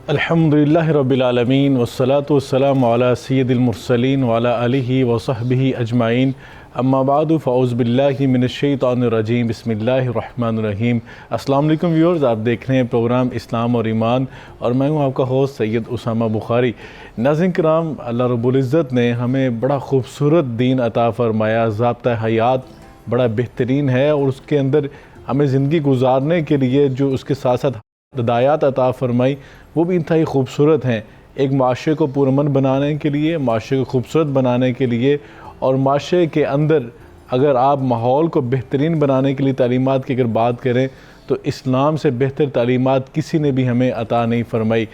الحمدللہ رب العالمین والصلاة والسلام علی سید المرسلین وعلی آلہ وصحبہ اجمعین اما بعد فاعوذ باللہ من الشیطان الرجیم بسم اللہ الرحمن الرحیم۔ السلام علیکم ویورز، آپ دیکھ رہے ہیں پروگرام اسلام اور ایمان اور میں ہوں آپ کا ہوسٹ سید اسامہ بخاری۔ ناظرین کرام، اللہ رب العزت نے ہمیں بڑا خوبصورت دین عطا فرمایا، ضابطہ حیات بڑا بہترین ہے اور اس کے اندر ہمیں زندگی گزارنے کے لیے جو اس کے ساتھ ساتھ ہدایات عطا فرمائی وہ بھی انتہائی خوبصورت ہیں۔ ایک معاشرے کو پرامن بنانے کے لیے، معاشرے کو خوبصورت بنانے کے لیے اور معاشرے کے اندر اگر آپ ماحول کو بہترین بنانے کے لیے تعلیمات کی اگر بات کریں تو اسلام سے بہتر تعلیمات کسی نے بھی ہمیں عطا نہیں فرمائی۔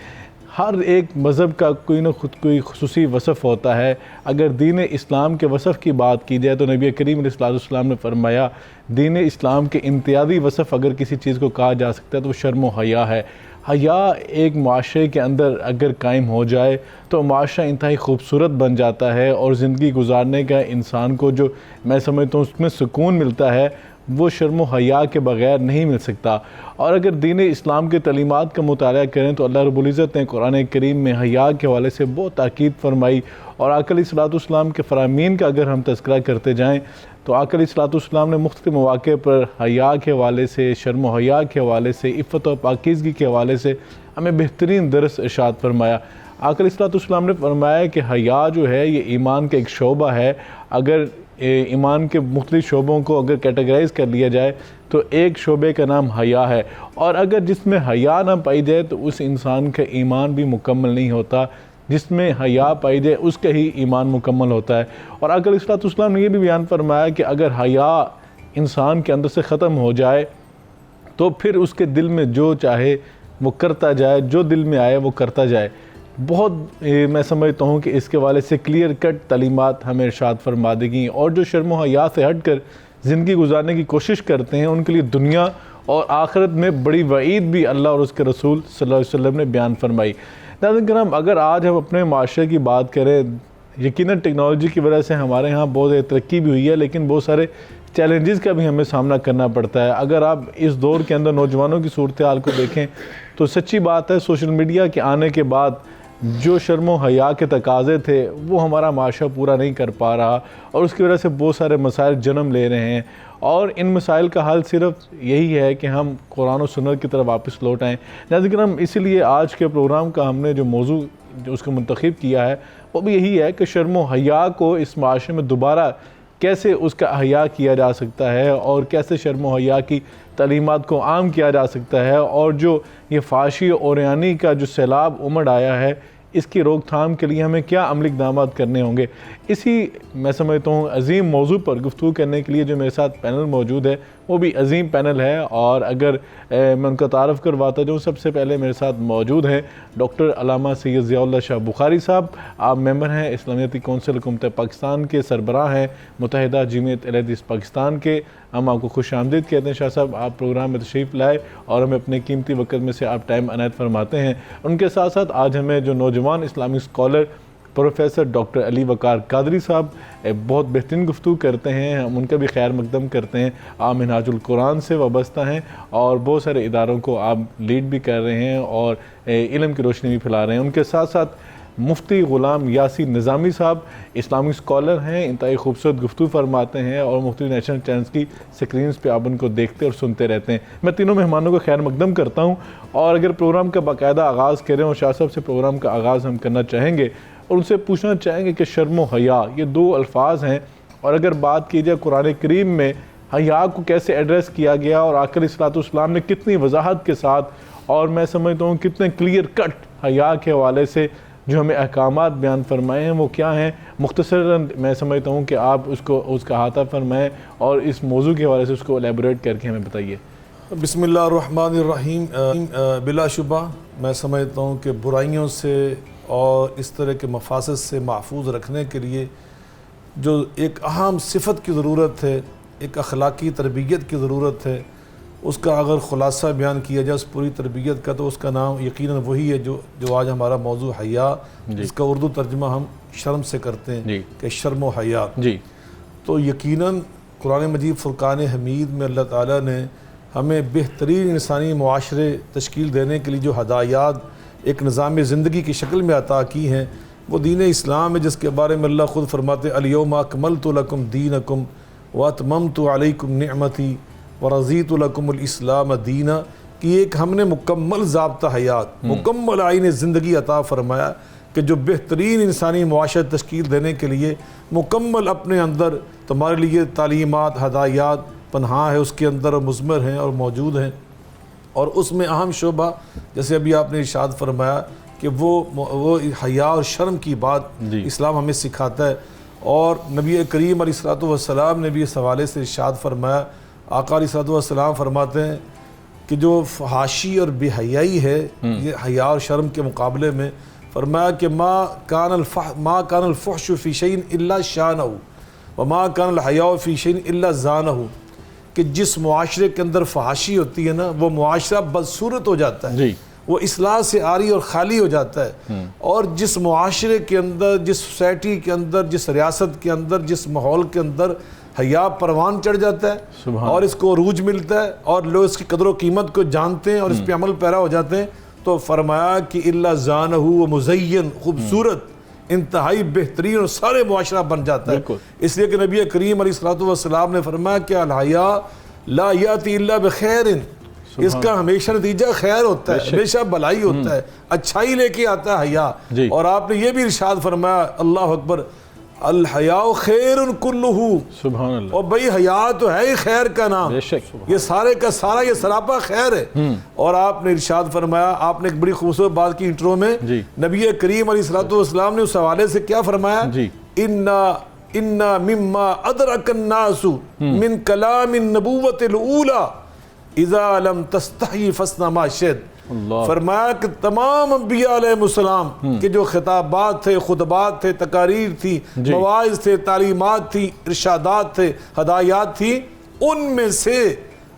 ہر ایک مذہب کا کوئی نہ کوئی خصوصی وصف ہوتا ہے۔ اگر دین اسلام کے وصف کی بات کی جائے تو نبی کریم علیہ السلام نے فرمایا دین اسلام کے امتیازی وصف اگر کسی چیز کو کہا جا سکتا ہے تو وہ شرم و حیا ہے۔ حیا ایک معاشرے کے اندر اگر قائم ہو جائے تو معاشرہ انتہائی خوبصورت بن جاتا ہے اور زندگی گزارنے کا انسان کو جو میں سمجھتا ہوں اس میں سکون ملتا ہے وہ شرم و حیا کے بغیر نہیں مل سکتا۔ اور اگر دین اسلام کے تعلیمات کا مطالعہ کریں تو اللہ رب العزت نے قرآن کریم میں حیا کے حوالے سے بہت تاکید فرمائی، اور آقا علیہ السلام کے فرامین کا اگر ہم تذکرہ کرتے جائیں تو آقا علیہ السلام نے مختلف مواقع پر حیا کے حوالے سے، شرم و حیا کے حوالے سے، عفت و پاکیزگی کے حوالے سے ہمیں بہترین درس ارشاد فرمایا۔ آقا علیہ السلام نے فرمایا کہ حیا جو ہے یہ ایمان کا ایک شعبہ ہے۔ اگر ایمان کے مختلف شعبوں کو اگر کیٹیگرائز کر لیا جائے تو ایک شعبے کا نام حیا ہے، اور اگر جس میں حیا نہ پائی جائے تو اس انسان کا ایمان بھی مکمل نہیں ہوتا۔ جس میں حیا پائی جائے اس کا ہی ایمان مکمل ہوتا ہے۔ اور آقا علیہ السلام نے یہ بھی بیان فرمایا کہ اگر حیا انسان کے اندر سے ختم ہو جائے تو پھر اس کے دل میں جو چاہے وہ کرتا جائے، جو دل میں آئے وہ کرتا جائے۔ بہت میں سمجھتا ہوں کہ اس کے والے سے کلیئر کٹ تعلیمات ہمیں ارشاد فرما دی گئیں، اور جو شرم و حیا سے ہٹ کر زندگی گزارنے کی کوشش کرتے ہیں ان کے لیے دنیا اور آخرت میں بڑی وعید بھی اللہ اور اس کے رسول صلی اللہ علیہ وسلم نے بیان فرمائی۔ ناظرین کرام، اگر آج ہم اپنے معاشرے کی بات کریں، یقیناً ٹیکنالوجی کی وجہ سے ہمارے ہاں بہت زیادہ ترقی بھی ہوئی ہے لیکن بہت سارے چیلنجز کا بھی ہمیں سامنا کرنا پڑتا ہے۔ اگر آپ اس دور کے اندر نوجوانوں کی صورتحال کو دیکھیں تو سچی بات ہے سوشل میڈیا کے آنے کے بعد جو شرم و حیا کے تقاضے تھے وہ ہمارا معاشرہ پورا نہیں کر پا رہا، اور اس کی وجہ سے بہت سارے مسائل جنم لے رہے ہیں، اور ان مسائل کا حل صرف یہی ہے کہ ہم قرآن و سنت کی طرف واپس لوٹ آئیں۔ ناظرین ہم اسی لیے آج کے پروگرام کا ہم نے جو موضوع جو اس کو منتخب کیا ہے وہ بھی یہی ہے کہ شرم و حیا کو اس معاشرے میں دوبارہ کیسے اس کا احیا کیا جا سکتا ہے، اور کیسے شرم و حیا کی تعلیمات کو عام کیا جا سکتا ہے، اور جو یہ فحاشی اور عریانی کا جو سیلاب امڑ آیا ہے اس کی روک تھام کے لیے ہمیں کیا عملی اقدامات کرنے ہوں گے۔ اسی میں سمجھتا ہوں عظیم موضوع پر گفتگو کرنے کے لیے جو میرے ساتھ پینل موجود ہے وہ بھی عظیم پینل ہے، اور اگر میں ان کا تعارف کرواتا جاؤں، سب سے پہلے میرے ساتھ موجود ہیں ڈاکٹر علامہ سید ضیاء اللہ شاہ بخاری صاحب۔ آپ ممبر ہیں اسلامیاتی کونسل حکومت پاکستان کے، سربراہ ہیں متحدہ جمعیت اہل حدیث پاکستان کے۔ ہم آپ کو خوش آمدید کہتے ہیں شاہ صاحب، آپ پروگرام میں تشریف لائے اور ہمیں اپنے قیمتی وقت میں سے آپ ٹائم عنایت فرماتے ہیں۔ ان کے ساتھ ساتھ آج ہمیں جو نوجوان اسلامی اسکالر پروفیسر ڈاکٹر علی وقار قادری صاحب بہت بہترین گفتگو کرتے ہیں، ہم ان کا بھی خیر مقدم کرتے ہیں۔ آپ منہاج القرآن سے وابستہ ہیں اور بہت سارے اداروں کو آپ لیڈ بھی کر رہے ہیں اور علم کی روشنی بھی پھیلا رہے ہیں۔ ان کے ساتھ ساتھ مفتی غلام یاسین نظامی صاحب اسلامی اسکالر ہیں، انتہائی خوبصورت گفتگو فرماتے ہیں اور مختلف نیشنل چینلز کی سکرینز پہ آپ ان کو دیکھتے اور سنتے رہتے ہیں۔ میں تینوں مہمانوں کو خیر مقدم کرتا ہوں، اور اگر پروگرام کا باقاعدہ آغاز کریں اور شاہ صاحب سے پروگرام کا آغاز ہم کرنا چاہیں گے اور ان سے پوچھنا چاہیں گے کہ شرم و حیا یہ دو الفاظ ہیں، اور اگر بات کی جائے قرآن کریم میں حیا کو کیسے ایڈریس کیا گیا اور آقا علیہ السلام نے کتنی وضاحت کے ساتھ اور میں سمجھتا ہوں کتنے کلیئر کٹ حیا کے حوالے سے جو ہمیں احکامات بیان فرمائے ہیں وہ کیا ہیں، مختصراً میں سمجھتا ہوں کہ آپ اس کا احاطہ فرمائیں اور اس موضوع کے حوالے سے اس کو الیبوریٹ کر کے ہمیں بتائیے۔ بسم اللہ الرحمن الرحیم۔ بلا شبہ میں سمجھتا ہوں کہ برائیوں سے اور اس طرح کے مفاسد سے محفوظ رکھنے کے لیے جو ایک اہم صفت کی ضرورت ہے، ایک اخلاقی تربیت کی ضرورت ہے، اس کا اگر خلاصہ بیان کیا جائے اس پوری تربیت کا تو اس کا نام یقیناً وہی ہے جو آج ہمارا موضوع حیا، جس کا اردو ترجمہ ہم شرم سے کرتے ہیں کہ شرم و حیا۔ تو یقیناً قرآن مجید فرقان حمید میں اللہ تعالیٰ نے ہمیں بہترین انسانی معاشرے تشکیل دینے کے لیے جو ہدایات ایک نظام زندگی کی شکل میں عطا کی ہیں، وہ دین اسلام ہے جس کے بارے میں اللہ خود فرماتے ہیں الیوم اکملت لکم دینکم واتممت علیکم نعمتی ورضیت لکم الاسلام دینا، کہ ایک ہم نے مکمل ضابطہ حیات، مکمل آئین زندگی عطا فرمایا کہ جو بہترین انسانی معاشرہ تشکیل دینے کے لیے مکمل اپنے اندر تمہارے لیے تعلیمات، ہدایات پنہاں ہے اس کے اندر اور مضمر ہیں اور موجود ہیں۔ اور اس میں اہم شعبہ جیسے ابھی آپ نے ارشاد فرمایا کہ وہ حیا اور شرم کی بات اسلام ہمیں سکھاتا ہے، اور نبی کریم علیہ الصلوۃ والسلام نے بھی اس حوالے سے ارشاد فرمایا، آقا علیہ الصلوۃ والسلام فرماتے ہیں کہ جو فحاشی اور بے حیائی ہے یہ حیا اور شرم کے مقابلے میں، فرمایا کہ ما کان الفحش فی شیء الا شانہ وما کان الحیاء فی شیء الا زانہ، کہ جس معاشرے کے اندر فحاشی ہوتی ہے نا وہ معاشرہ بدصورت ہو جاتا ہے، وہ اصلاح سے عاری اور خالی ہو جاتا ہے، اور جس معاشرے کے اندر، جس سوسائٹی کے اندر، جس ریاست کے اندر، جس ماحول کے اندر حیا پروان چڑھ جاتا ہے اور اس کو عروج ملتا ہے اور لوگ اس کی قدر و قیمت کو جانتے ہیں اور اس پہ عمل پیرا ہو جاتے ہیں، تو فرمایا کہ الا زانہ و مزین، خوبصورت، انتہائی بہترین اور سارے معاشرہ بن جاتا ہے۔ اس لیے کہ نبی کریم علیہ الصلوۃ والسلام نے فرمایا کہ الحیاء لا یاتی الا بخیر، اس کا ہمیشہ نتیجہ خیر ہوتا ہے، ہمیشہ بھلائی ہوتا ہے، اچھائی لے کے آتا ہے حیا۔ اور آپ نے یہ بھی ارشاد فرمایا اللہ اکبر، الحیاء خیر کلہ، سبحان اللہ، اور بھئی حیا تو ہے ہی خیر کا نام، یہ سارے کا سارا یہ سراپا خیر ہے۔ اور آپ نے ارشاد فرمایا، آپ نے ایک بڑی خوبصورت بات کی انٹرو میں، نبی کریم علیہ الصلوۃ والسلام نے اس حوالے سے کیا فرمایا، اِنَّا مِمَّا أَدْرَكَ النَّاسُ مِن كَلَامِ النَّبُوَّةِ الْأُولَى إِذَا لَمْ تَسْتَحْيِ فَاصْنَعْ مَا شِئْتَ، فرمایا کہ تمام انبیاء علیہ السلام کے جو خطابات تھے، خطبات تھے، تقاریر تھی، مواعظ تھے، تعلیمات تھی، ارشادات تھے، ہدایات تھی، ان میں سے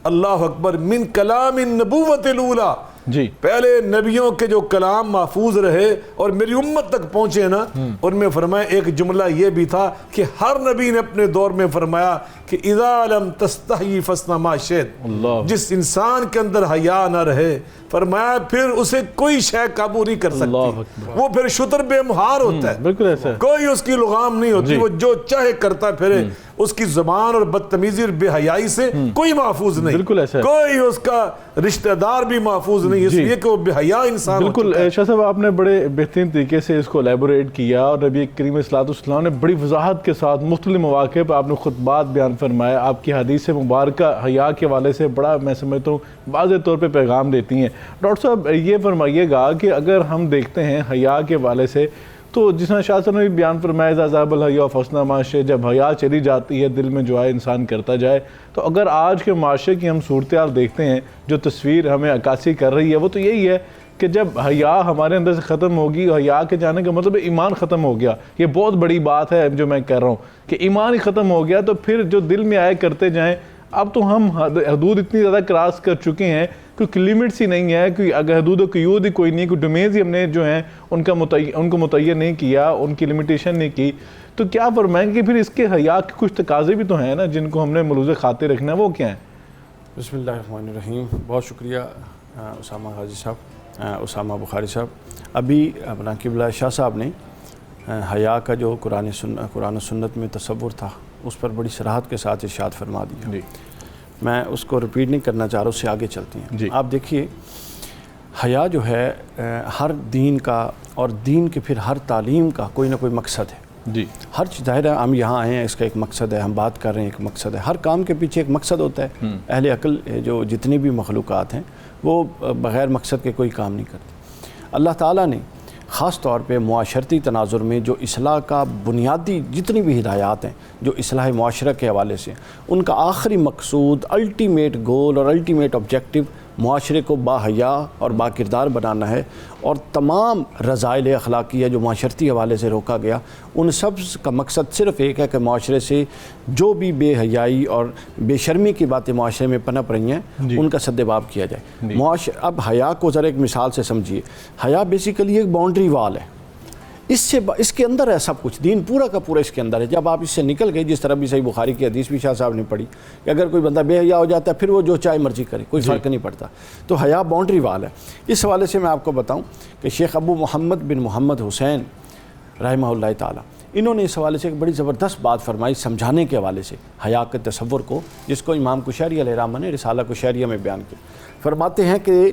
اللہ اکبر من کلام النبوۃ الاولی، پہلے نبیوں کے جو کلام محفوظ رہے اور میری امت تک پہنچے نا، ان میں فرمایا ایک جملہ یہ بھی تھا کہ ہر نبی نے اپنے دور میں فرمایا کہ اذا لم تستحی فاصنع ما شئت، جس انسان کے اندر حیا نہ رہے فرمایا پھر اسے کوئی شے قابو نہیں کر سکتی، وہ پھر شتر بے مہار ہوتا ہے، کوئی اس کی لغام نہیں ہوتی، وہ جو چاہے کرتا پھرے، اس کی زبان اور بدتمیزی اور بے حیائی سے کوئی محفوظ نہیں، کوئی اس کا رشتہ دار بھی محفوظ نہیں، اس لیے کہ وہ بے حیا انسان ہو چکا ہے۔ بالکل شاہ صاحب، آپ نے بڑے بہترین طریقے سے اس کو الیبوریٹ کیا، اور نبی کریم صلی اللہ علیہ وسلم نے بڑی وضاحت کے ساتھ مختلف مواقع پر آپ نے خطبات بیان فرمایا، آپ کی حدیث مبارکہ حیا کے حوالے سے بڑا میں سمجھتا ہوں واضح طور پہ پیغام دیتی ہیں۔ ڈاکٹر صاحب یہ فرمائیے گا کہ اگر ہم دیکھتے ہیں حیا کے حوالے سے، تو جس طرح شاہ صاحب نے بھی بیان فرمایا اذا ذهب الحیاء فاصنع ما شئت، جب حیا چلی جاتی ہے دل میں جو ہے انسان کرتا جائے، تو اگر آج کے معاشرے کی ہم صورتحال دیکھتے ہیں، جو تصویر ہمیں عکاسی کر رہی ہے وہ تو یہی ہے کہ جب حیا ہمارے اندر سے ختم ہوگی، حیا کے جانے کا مطلب ایمان ختم ہو گیا۔ یہ بہت بڑی بات ہے جو میں کہہ رہا ہوں کہ ایمان ہی ختم ہو گیا، تو پھر جو دل میں آئے کرتے جائیں۔ اب تو ہم حدود اتنی زیادہ کراس کر چکے ہیں، کوئی لیمٹس ہی نہیں ہے، کوئی اگر حدود و قیود ہی کوئی نہیں، کوئی ڈومینز ہی ہم نے جو ہیں ان کو متعین نہیں کیا، ان کی لمیٹیشن نہیں کی، تو کیا فرمائیں گے پھر اس کے حیا کے کچھ تقاضے بھی تو ہیں نا جن کو ہم نے ملوز خاطر رکھنا ہے، وہ کیا ہیں؟ بسم اللہ الرحمن الرحیم۔ بہت شکریہ اسامہ غازی صاحب، اسامہ بخاری صاحب۔ ابھی اپنا قبلہ شاہ صاحب نے حیا کا جو قرآن و سنت میں تصور تھا اس پر بڑی صراحت کے ساتھ ارشاد فرما دیا، میں اس کو ریپیٹ نہیں کرنا چاہ رہا، اس سے آگے چلتے ہیں۔ آپ دیکھیے حیا جو ہے ہر دین کا اور دین کے پھر ہر تعلیم کا کوئی نہ کوئی مقصد ہے، ہر چیز ظاہر ہے ہم یہاں آئے ہیں اس کا ایک مقصد ہے، ہم بات کر رہے ہیں ایک مقصد ہے، ہر کام کے پیچھے ایک مقصد ہوتا ہے۔ اہل عقل جو جتنی بھی مخلوقات ہیں وہ بغیر مقصد کے کوئی کام نہیں کرتے۔ اللہ تعالیٰ نے خاص طور پہ معاشرتی تناظر میں جو اصلاح کا بنیادی جتنی بھی ہدایات ہیں جو اصلاح معاشرہ کے حوالے سے، ان کا آخری مقصود، الٹیمیٹ گول اور الٹیمیٹ آبجیکٹو معاشرے کو با حیا اور با کردار بنانا ہے، اور تمام رذائل اخلاقیہ جو معاشرتی حوالے سے روکا گیا ان سب کا مقصد صرف ایک ہے کہ معاشرے سے جو بھی بے حیائی اور بے شرمی کی باتیں معاشرے میں پنپ رہی ہیں ان کا سدباب کیا جائے۔ اب حیا کو ذرا ایک مثال سے سمجھیے، حیا بیسیکلی ایک باؤنڈری وال ہے، اس کے اندر ہے سب کچھ، دین پورا کا پورا اس کے اندر ہے۔ جب آپ اس سے نکل گئے، جس طرح بھی صحیح بخاری کی حدیث بھی شاہ صاحب نے پڑھی کہ اگر کوئی بندہ بے حیا ہو جاتا ہے پھر وہ جو چاہے مرضی کرے، کوئی فرق نہیں پڑتا، تو حیا باؤنڈری وال ہے۔ اس حوالے سے میں آپ کو بتاؤں کہ شیخ ابو محمد بن محمد حسین رحمہ اللہ تعالیٰ، انہوں نے اس حوالے سے ایک بڑی زبردست بات فرمائی سمجھانے کے حوالے سے حیا کے تصور کو، جس کو امام قشیری علیہ الرحمہ نے رسالہ قشیریہ میں بیان کیا۔ فرماتے ہیں کہ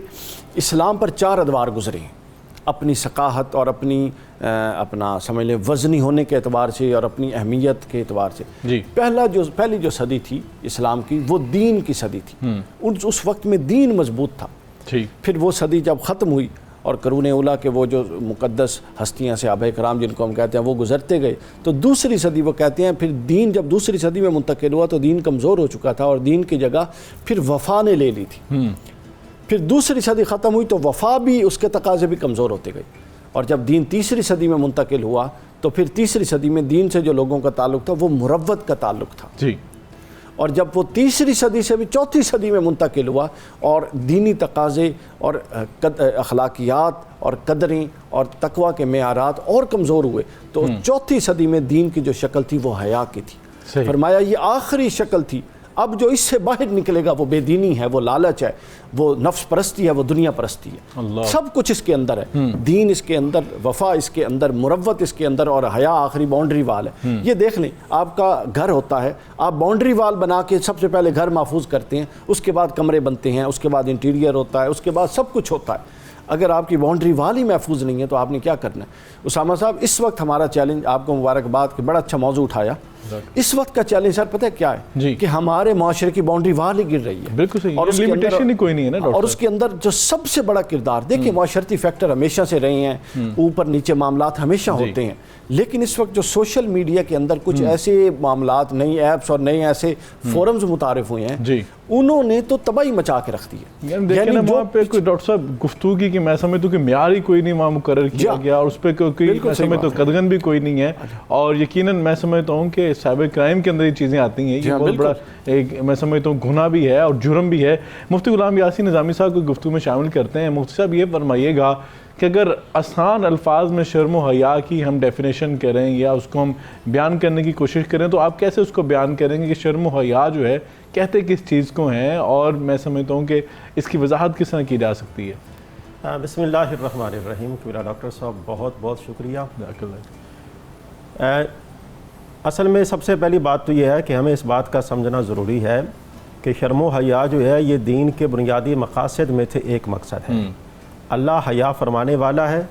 اسلام پر 4 ادوار گزرے ہیں، اپنی ثقافت اور اپنا سمجھ لیں وزنی ہونے کے اعتبار سے اور اپنی اہمیت کے اعتبار سے۔ جی پہلی جو صدی تھی اسلام کی، وہ دین کی صدی تھی، اس وقت میں دین مضبوط تھا۔ پھر وہ صدی جب ختم ہوئی اور قرون اولیٰ کے وہ جو مقدس ہستیاں صحابہ کرام جن کو ہم کہتے ہیں وہ گزرتے گئے، تو دوسری صدی وہ کہتے ہیں پھر دین جب دوسری صدی میں منتقل ہوا تو دین کمزور ہو چکا تھا اور دین کی جگہ پھر وفا نے لے لی تھی۔ پھر دوسری صدی ختم ہوئی تو وفا بھی، اس کے تقاضے بھی کمزور ہوتے گئے، اور جب دین تیسری صدی میں منتقل ہوا تو پھر تیسری صدی میں دین سے جو لوگوں کا تعلق تھا وہ مروت کا تعلق تھا۔ اور جب وہ تیسری صدی سے بھی چوتھی صدی میں منتقل ہوا اور دینی تقاضے اور اخلاقیات اور قدریں اور تقویٰ کے معیارات اور کمزور ہوئے، تو چوتھی صدی میں دین کی جو شکل تھی وہ حیا کی تھی۔ فرمایا یہ آخری شکل تھی، اب جو اس سے باہر نکلے گا وہ بے دینی ہے، وہ لالچ ہے، وہ نفس پرستی ہے، وہ دنیا پرستی ہے۔ سب کچھ اس کے اندر ہے، دین اس کے اندر، وفا اس کے اندر، مروت اس کے اندر، اور حیا آخری باؤنڈری وال ہے۔ یہ دیکھ لیں، آپ کا گھر ہوتا ہے، آپ باؤنڈری وال بنا کے سب سے پہلے گھر محفوظ کرتے ہیں، اس کے بعد کمرے بنتے ہیں، اس کے بعد انٹیریئر ہوتا ہے، اس کے بعد سب کچھ ہوتا ہے۔ اگر آپ کی باؤنڈری وال ہی محفوظ نہیں ہے تو آپ نے کیا کرنا ہے؟ اسامہ صاحب، اس وقت ہمارا چیلنج، آپ کو مبارکباد کہ بڑا اچھا موضوع اٹھایا، اس وقت کا چیلنج سر پتہ ہے کیا ہے؟ کہ ہمارے معاشرے کی باؤنڈری وال ہی گر رہی ہے۔ بالکل صحیح، اور لمیٹیشن ہی کوئی نہیں ہے نا ڈاکٹر، اور اس کے اندر جو سب سے بڑا کردار، دیکھیں معاشرتی فیکٹر ہمیشہ سے رہے ہیں، اوپر نیچے معاملات ہمیشہ ہوتے ہیں، لیکن اس وقت جو سوشل میڈیا کے اندر کچھ ایسے معاملات، نئی ایپس اور نئے ایسے فورمز متعارف ہوئے ہیں، انہوں نے تو تباہی مچا کے رکھ دی ہے۔ یعنی وہاں پہ کوئی ڈاکٹر صاحب گفتگو کی کہ میں سمجھتا ہوں کہ معیار ہی کوئی نہیں وہاں مقرر کیا گیا، اور اس پہ کوئی میں سمجھتا ہوں قدغن بھی کوئی نہیں ہے، اور یقیناً میں سمجھتا ہوں کہ سائبر کرائم کے اندر یہ چیزیں آتی ہیں، یہ بہت بڑا ایک میں سمجھتا ہوں گناہ بھی ہے اور جرم بھی ہے۔ مفتی غلام یاسین نظامی صاحب کو گفتگو میں شامل کرتے ہیں۔ مفتی صاحب یہ فرمائیے گا کہ اگر آسان الفاظ میں شرم و حیا کی ہم ڈیفینیشن کریں یا اس کو ہم بیان کرنے کی کوشش کریں تو آپ کیسے اس کو بیان کریں گے کہ شرم و حیا جو ہے کہتے کس چیز کو ہیں، اور میں سمجھتا ہوں کہ اس کی وضاحت کس طرح کی جا سکتی ہے؟ بسم اللہ الرحمن الرحیم۔ کبیرہ ڈاکٹر صاحب بہت بہت شکریہ۔ اصل میں سب سے پہلی بات تو یہ ہے کہ ہمیں اس بات کا سمجھنا ضروری ہے کہ شرم و حیا جو ہے یہ دین کے بنیادی مقاصد میں سے ایک مقصد ہے۔ اللہ حیا فرمانے والا ہے،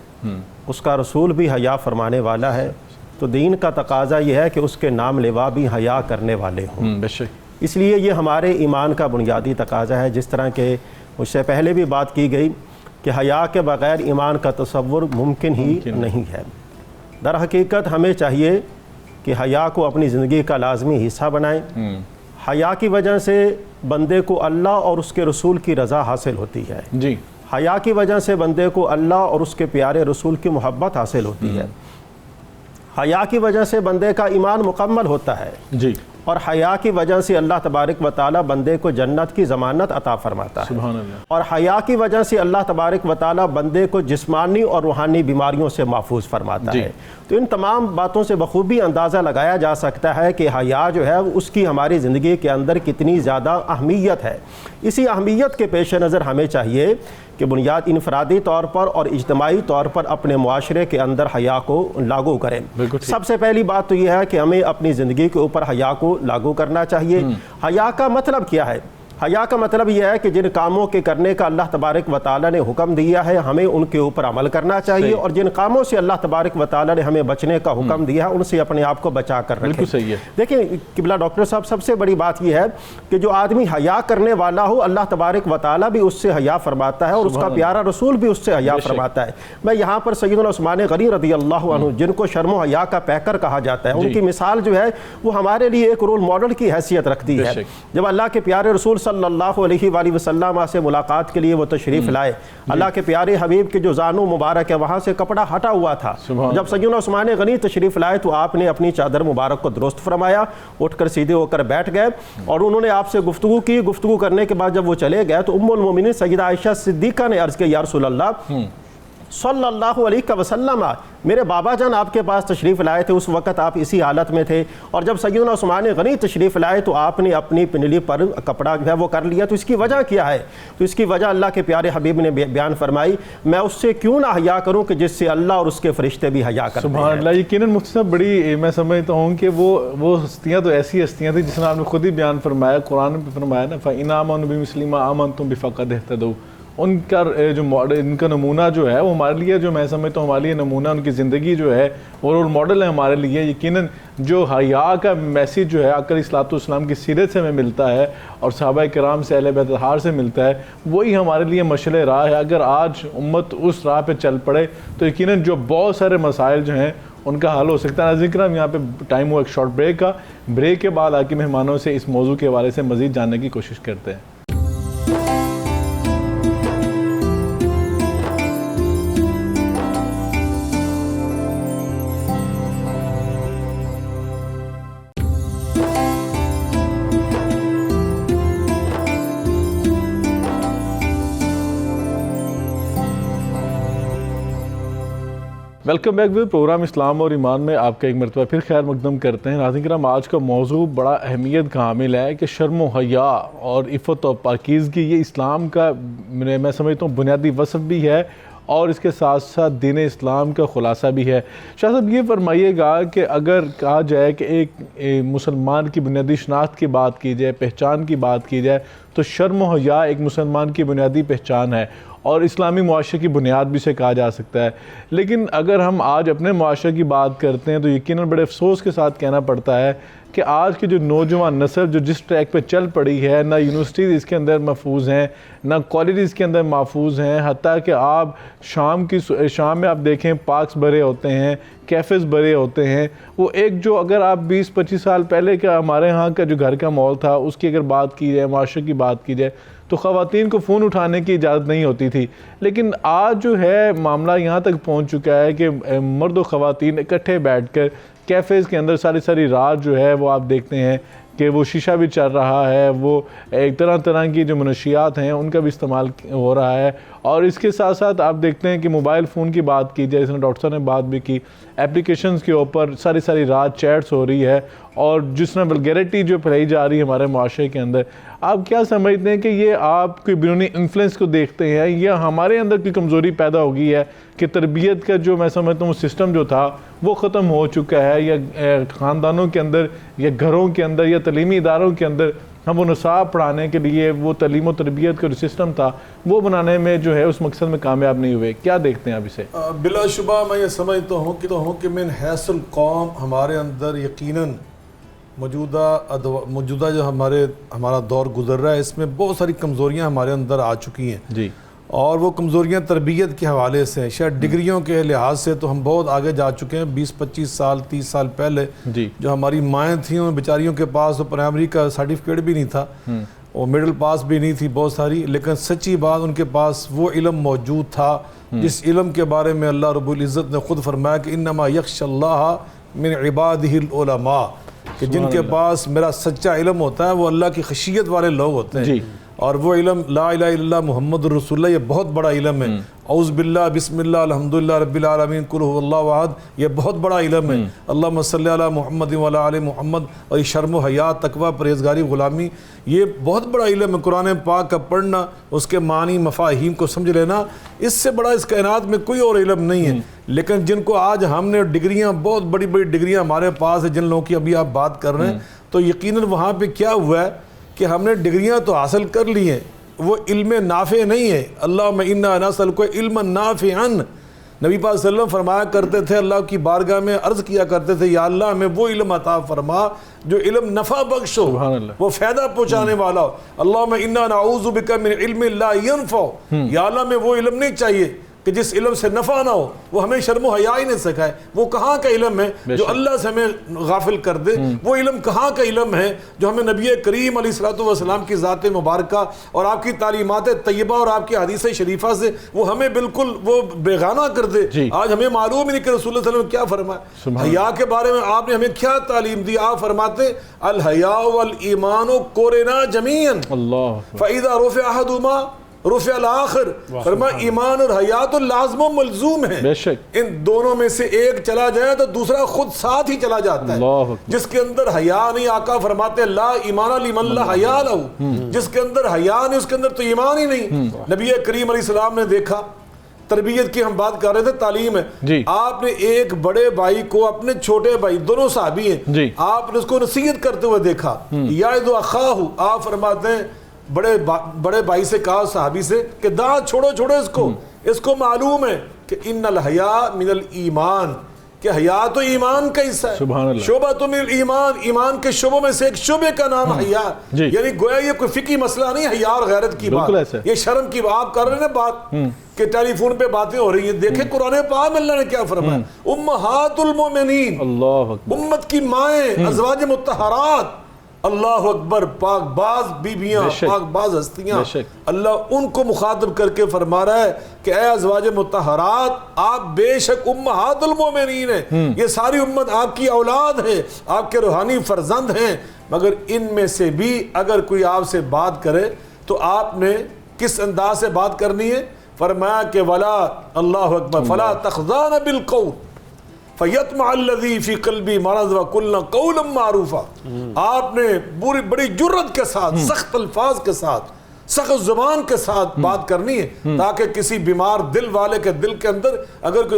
اس کا رسول بھی حیا فرمانے والا ہے، تو دین کا تقاضا یہ ہے کہ اس کے نام لیوا بھی حیا کرنے والے ہوں۔ اس لیے یہ ہمارے ایمان کا بنیادی تقاضا ہے، جس طرح کہ مجھ سے پہلے بھی بات کی گئی کہ حیا کے بغیر ایمان کا تصور ممکن ہی نہیں ہے۔ در حقیقت ہمیں چاہیے کہ حیا کو اپنی زندگی کا لازمی حصہ بنائیں۔ حیا کی وجہ سے بندے کو اللہ اور اس کے رسول کی رضا حاصل ہوتی ہے۔ حیا کی وجہ سے بندے کو اللہ اور اس کے پیارے رسول کی محبت حاصل ہوتی ہے۔ حیا کی وجہ سے بندے کا ایمان مکمل ہوتا ہے، اور حیا کی وجہ سے اللہ تبارک و تعالی بندے کو جنت کی ضمانت عطا فرماتا ہے، اور حیا کی وجہ سے اللہ تبارک و تعالی بندے کو جسمانی اور روحانی بیماریوں سے محفوظ فرماتا ہے۔ تو ان تمام باتوں سے بخوبی اندازہ لگایا جا سکتا ہے کہ حیا جو ہے اس کی ہماری زندگی کے اندر کتنی زیادہ اہمیت ہے۔ اسی اہمیت کے پیش نظر ہمیں چاہیے کہ بنیاد انفرادی طور پر اور اجتماعی طور پر اپنے معاشرے کے اندر حیا کو لاگو کریں۔ سب سے پہلی بات تو یہ ہے کہ ہمیں اپنی زندگی کے اوپر حیا کو لاگو کرنا چاہیے۔ حیا کا مطلب کیا ہے؟ حیا کا مطلب یہ ہے کہ جن کاموں کے کرنے کا اللہ تبارک و تعالیٰ نے حکم دیا ہے ہمیں ان کے اوپر عمل کرنا چاہیے، اور جن کاموں سے اللہ تبارک و تعالیٰ نے ہمیں بچنے کا حکم دیا ہے ان سے اپنے آپ کو بچا کر رکھیں۔ دیکھیں قبلہ ڈاکٹر صاحب، سب سے بڑی بات یہ ہے کہ جو آدمی حیا کرنے والا ہو اللہ تبارک و تعالیٰ بھی اس سے حیا فرماتا ہے، اور اس کا پیارا رسول بھی اس سے حیا فرماتا ہے۔ میں یہاں پر سیدنا عثمان غنی رضی اللہ عنہ، جن کو شرم و حیا کا پیکر کہا جاتا ہے، ان کی مثال جو ہے وہ ہمارے لیے ایک رول ماڈل کی حیثیت رکھتی ہے۔ جب اللہ کے پیارے رسول صلی اللہ علیہ وآلہ وسلم سے ملاقات کے لیے وہ تشریف لائے، اللہ کے پیارے حبیب کے جو زانو مبارک ہے وہاں سے کپڑا ہٹا ہوا تھا۔ جب سیدنا عثمان غنی تشریف لائے تو آپ نے اپنی چادر مبارک کو درست فرمایا، اٹھ کر سیدھے ہو کر بیٹھ گئے، اور انہوں نے آپ سے گفتگو کی۔ گفتگو کرنے کے بعد جب وہ چلے گئے تو ام المومنین سیدہ عائشہ صدیقہ نے عرض کیا، یا رسول اللہ صلی اللہ علیہ وسلم، میرے بابا جان آپ کے پاس تشریف لائے تھے، اس وقت آپ اسی حالت میں تھے، اور جب سیدنا عثمان غنی تشریف لائے تو آپ نے اپنی پنڈلی پر کپڑا جو ہے وہ کر لیا، تو اس کی وجہ کیا ہے؟ تو اس کی وجہ اللہ کے پیارے حبیب نے بیان فرمائی، میں اس سے کیوں نہ حیا کروں کہ جس سے اللہ اور اس کے فرشتے بھی حیا کرتے ہیں۔ سبحان اللہ۔ یقیناً مفتی صاحب بڑی میں سمجھتا ہوں کہ وہ ہستیاں تو ایسی ہستیاں تھیں جس نے آپ نے خود ہی بیان فرمایا، قرآن میں فرمایا نا فَإِنْ آمَنُوا بِمِثْلِ مَا آمَنْتُمْ بِهِ فَقَدِ اهْتَدَوْا، ان کا جو ان کا نمونہ جو ہے وہ ہمارے لیے، جو میں سمجھتا ہوں ہمارے لیے نمونہ، ان کی زندگی جو ہے وہ رول ماڈل ہے ہمارے لیے۔ یقیناً جو حیا کا میسیج جو ہے آقا علیہ الصلوۃ والسلام کی سیرت سے ہمیں ملتا ہے اور صحابہ کرام سے، اہل بیت اطہار سے ملتا ہے، وہی ہمارے لیے مشعل راہ ہے۔ اگر آج امت اس راہ پہ چل پڑے تو یقیناً جو بہت سارے مسائل جو ہیں ان کا حل ہو سکتا ہے۔ ذکر ہم یہاں پہ ٹائم ہوا ایک شارٹ بریک کا، بریک کے بعد آکے مہمانوں سے اس موضوع کے حوالے سے مزید جاننے کی کوشش کرتے ہیں۔ ویلکم بیک ود پروگرام اسلام اور ایمان میں آپ کا ایک مرتبہ پھر خیر مقدم کرتے ہیں۔ ناظرین کرام، آج کا موضوع بڑا اہمیت کا حامل ہے کہ شرم و حیا اور عفت و پاکیزگی یہ اسلام کا میں سمجھتا ہوں بنیادی وصف بھی ہے اور اس کے ساتھ ساتھ دین اسلام کا خلاصہ بھی ہے۔ شاہ صاحب یہ فرمائیے گا کہ اگر کہا جائے کہ ایک مسلمان کی بنیادی شناخت کی بات کی جائے، پہچان کی بات کی جائے، تو شرم و حیا ایک مسلمان کی بنیادی پہچان ہے اور اسلامی معاشرے کی بنیاد بھی سے کہا جا سکتا ہے۔ لیکن اگر ہم آج اپنے معاشرے کی بات کرتے ہیں تو یقیناً بڑے افسوس کے ساتھ کہنا پڑتا ہے کہ آج کی جو نوجوان نسل جو جس ٹریک پہ چل پڑی ہے، نہ یونیورسٹیز اس کے اندر محفوظ ہیں، نہ کالجز کے اندر محفوظ ہیں، حتیٰ کہ آپ شام میں آپ دیکھیں پارکس بھرے ہوتے ہیں، کیفز بھرے ہوتے ہیں۔ وہ ایک جو اگر آپ 20-25 سال پہلے کا ہمارے ہاں کا جو گھر کا ماحول تھا اس کی اگر بات کی جائے، معاشرے کی بات کی جائے، تو خواتین کو فون اٹھانے کی اجازت نہیں ہوتی تھی۔ لیکن آج جو ہے معاملہ یہاں تک پہنچ چکا ہے کہ مرد و خواتین اکٹھے بیٹھ کر کیفیز کے اندر ساری رات جو ہے وہ آپ دیکھتے ہیں کہ وہ شیشہ بھی چل رہا ہے، وہ ایک طرح کی جو منشیات ہیں ان کا بھی استعمال ہو رہا ہے، اور اس کے ساتھ ساتھ آپ دیکھتے ہیں کہ موبائل فون کی بات کی جائے، اس نے ڈاکٹر صاحب نے بات بھی کی، اپلیکیشنز کے اوپر ساری رات چیٹس ہو رہی ہے اور جس میں ولگیرٹی جو پھیلائی جا رہی ہے ہمارے معاشرے کے اندر۔ آپ کیا سمجھتے ہیں کہ یہ آپ کوئی بیرونی انفلوئنس کو دیکھتے ہیں یا ہمارے اندر کی کمزوری پیدا ہو گئی ہے کہ تربیت کا جو میں سمجھتا ہوں سسٹم جو تھا وہ ختم ہو چکا ہے، یا خاندانوں کے اندر یا گھروں کے اندر یا تعلیمی اداروں کے اندر ہم وہ نصاب پڑھانے کے لیے وہ تعلیم و تربیت کا جو سسٹم تھا وہ بنانے میں جو ہے اس مقصد میں کامیاب نہیں ہوئے؟ کیا دیکھتے ہیں آپ اسے؟ بلا شبہ میں یہ سمجھتا ہوں کہ من حیث القوم ہمارے اندر یقیناً موجودہ جو ہمارا دور گزر رہا ہے اس میں بہت ساری کمزوریاں ہمارے اندر آ چکی ہیں جی، اور وہ کمزوریاں تربیت کے حوالے سے ہیں۔ شاید ڈگریوں کے لحاظ سے تو ہم بہت آگے جا چکے ہیں۔ 20-25 سال 30 سال پہلے جی، جو ہماری مائیں تھیں ان بیچاریوں کے پاس تو پرائمری کا سرٹیفکیٹ بھی نہیں تھا اور مڈل پاس بھی نہیں تھی بہت ساری، لیکن سچی بات ان کے پاس وہ علم موجود تھا جس علم کے بارے میں اللہ رب العزت نے خود فرمایا کہ انما یخشی اللہ من عبادہ العلماء، کہ جن کے پاس میرا سچا علم ہوتا ہے وہ اللہ کی خشیت والے لوگ ہوتے ہیں۔ جی، اور وہ علم لا الہ الا اللہ محمد رسول اللہ، یہ بہت بڑا علم ہے۔ اعوذ باللہ بسم اللہ الحمدللہ رب العالمین قل هو اللہ احد، یہ بہت بڑا علم ہے۔ اللہم صلی علی محمد وعلی آل محمد، اور یہ شرم و حیا، تقوی، پرہیزگاری، غلامی، یہ بہت بڑا علم ہے۔ قرآن پاک کا پڑھنا، اس کے معنی مفاہیم کو سمجھ لینا، اس سے بڑا اس کائنات میں کوئی اور علم نہیں ہے۔ لیکن جن کو آج ہم نے ڈگریاں، بہت بڑی ڈگریاں ہمارے پاس ہیں، جن لوگوں کی ابھی آپ بات کر رہے ہیں، تو یقیناً وہاں پہ کیا ہوا ہے کہ ہم نے ڈگریاں تو حاصل کر لی ہیں، وہ علم نافع نہیں ہے۔ اللہم انا نسألک علما نافعا، نبی پاک صلی اللہ علیہ وسلم فرمایا کرتے تھے، اللہ کی بارگاہ میں عرض کیا کرتے تھے، یا اللہ ہمیں وہ علم عطا فرما جو علم نفع بخش ہو، وہ فائدہ پہنچانے والا ہو۔ اللہم انا نعوذ بک من علم لا ينفع، یا اللہ ہمیں وہ علم نہیں چاہیے کہ جس علم سے نفع نہ ہو، وہ ہمیں شرم و حیا ہی نہیں سکھائے۔ وہ کہاں کا علم ہے جو اللہ سے ہمیں غافل کر دے؟ وہ علم کہاں کا علم ہے جو ہمیں نبی کریم علیہ الصلوۃ والسلام کی ذات مبارکہ اور آپ کی تعلیمات طیبہ اور آپ کی حدیث شریفہ سے وہ ہمیں بالکل وہ بیگانہ کر دے؟ آج ہمیں معلوم ہی نہیں کہ رسول اللہ صلی اللہ علیہ وسلم کیا فرمایا، حیا کے بارے میں آپ نے ہمیں کیا تعلیم دی۔ آپ فرماتے الحیاء والایمان قرنا جمیعا، فاذا رفع احدهما رفع الآخر. فرمایا ایمان اور حیا تو لازم و ملزوم ہے, بے شک ان دونوں میں سے ایک چلا جائے تو دوسرا خود ساتھ ہی چلا جاتا ہے. جس کے اندر حیا نہیں, آقا فرماتے لا ایمان لمن لا حیا لہ, جس کے اندر حیا نہیں اس کے اندر تو ایمان ہی نہیں. نبی کریم علیہ السلام نے دیکھا, تربیت کی ہم بات کر رہے تھے, تعلیم ہے, آپ نے ایک بڑے بھائی کو اپنے چھوٹے بھائی, دونوں صحابی ہیں, آپ نے اس کو نصیحت کرتے ہوئے دیکھا, یعظ اخاہ, آپ فرماتے ہیں بڑے بھائی سے کہا, صحابی سے, کہ داں چھوڑو اس کو معلوم ہے کہ ان الحیاء من الایمان, کہ حیا تو ایمان کا حصہ ہے, شعبہ تو من الایمان, ایمان کے شعبوں میں سے ایک شعبے کا نام حیا. یعنی گویا یہ کوئی فقہی مسئلہ نہیں, حیا اور غیرت کی بات, یہ شرم کی بات کر رہے ہیں بات کہ ٹیلی فون پہ باتیں ہو رہی ہیں. دیکھیں قرآن پاک میں اللہ نے کیا فرمایا, امہات المومنین, امت کی مائیں, ازواج مطہرات, اللہ اکبر, پاک باز بیبیاں, پاک باز ہستیاں, اللہ ان کو مخاطب کر کے فرما رہا ہے کہ اے ازواج مطہرات, آپ بے شک امہات المومنین ہیں, یہ ساری امت آپ کی اولاد ہے, آپ کے روحانی فرزند ہیں, مگر ان میں سے بھی اگر کوئی آپ سے بات کرے تو آپ نے کس انداز سے بات کرنی ہے. فرمایا کہ ولا, اللہ اکبر, فلا تخضعن بالقول فیطمع الذی فی قلبی مرض وقلن قولا معروفا. آپ نے بڑی جرت کے ساتھ, سخت الفاظ کے ساتھ, سخت زبان کے ساتھ بات کرنی ہے, تاکہ کسی بیمار دل والے کے دل کے اندر, اگر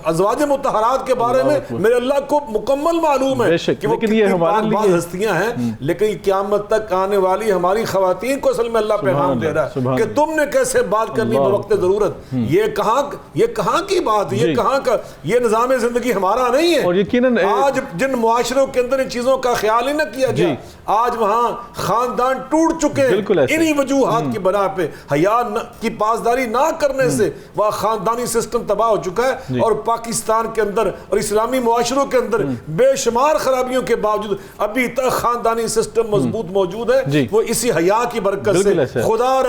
ازواج مطہرات کے بارے میں میرے اللہ کو مکمل معلوم ہے کہ وہ کتنی پاک باز ہستیاں ہیں, لیکن قیامت تک آنے والی ہماری خواتین کو اصل میں اللہ پیغام دے رہا ہے کہ تم نے کیسے بات کرنی بوقت ضرورت. یہ کہاں کی بات ہے, یہ کہاں کا, یہ نظام زندگی ہمارا نہیں ہے. اور یقیناً آج جن معاشروں کے اندر ان چیزوں کا خیال ہی نہ کیا گیا, آج وہاں خاندان ٹوٹ چکے ہیں انہی وجوہات کی بنا پہ. حیا کی پاسداری نہ کرنے سے وہ خاندانی سسٹم تباہ ہو چکا ہے, اور پاکستان کے اندر اور اسلامی معاشروں کے اندر بے شمار خرابیوں کے باوجود ابھی تک خاندانی سسٹم مضبوط موجود ہے. وہ اسی حیا کی برکت سے خدا